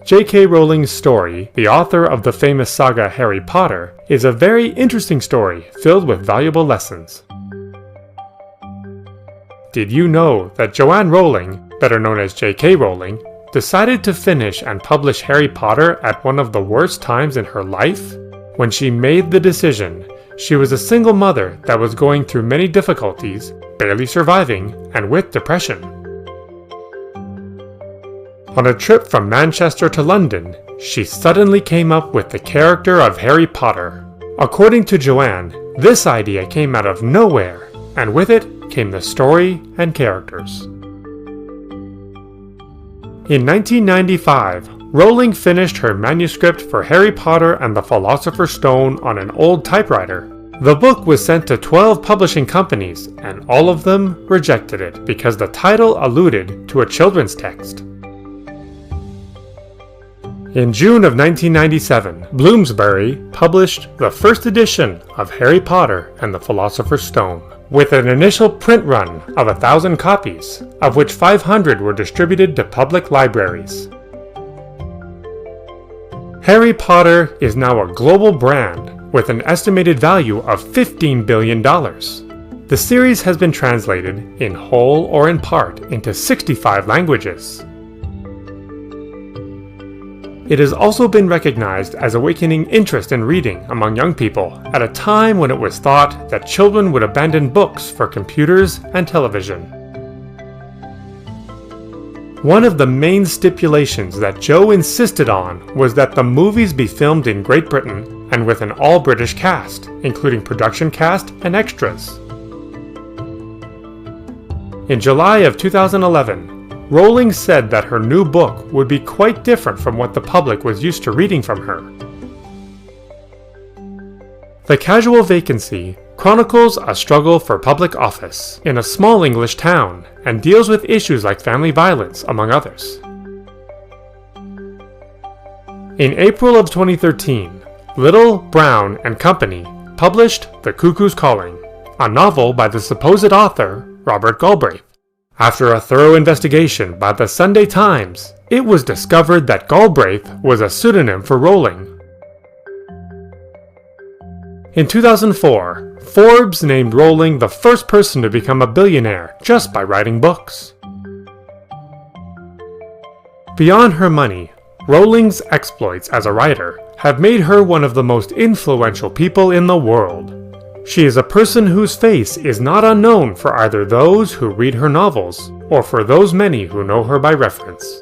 J.K. Rowling's story, the author of the famous saga Harry Potter, is a very interesting story filled with valuable lessons. Did you know that Joanne Rowling, better known as J.K. Rowling, decided to finish and publish Harry Potter at one of the worst times in her life? When she made the decision, she was a single mother that was going through many difficulties, barely surviving, and with depression. On a trip from Manchester to London, she suddenly came up with the character of Harry Potter. According to Joanne, this idea came out of nowhere, and with it came the story and characters. In 1995, Rowling finished her manuscript for Harry Potter and the Philosopher's Stone on an old typewriter. The book was sent to 12 publishing companies, and all of them rejected it because the title alluded to a children's text. In June of 1997, Bloomsbury published the first edition of Harry Potter and the Philosopher's Stone, with an initial print run of 1,000 copies, of which 500 were distributed to public libraries. Harry Potter is now a global brand with an estimated value of $15 billion. The series has been translated in whole or in part into 65 languages. It has also been recognized as awakening interest in reading among young people at a time when it was thought that children would abandon books for computers and television. One of the main stipulations that Joe insisted on was that the movies be filmed in Great Britain and with an all-British cast, including production cast and extras. In July of 2011, Rowling said that her new book would be quite different from what the public was used to reading from her. The Casual Vacancy chronicles a struggle for public office in a small English town and deals with issues like family violence, among others. In April of 2013, Little, Brown and Company published The Cuckoo's Calling, a novel by the supposed author, Robert Galbraith. After a thorough investigation by the Sunday Times, it was discovered that Galbraith was a pseudonym for Rowling. In 2004, Forbes named Rowling the first person to become a billionaire just by writing books. Beyond her money, Rowling's exploits as a writer have made her one of the most influential people in the world. She is a person whose face is not unknown for either those who read her novels or for those many who know her by reference.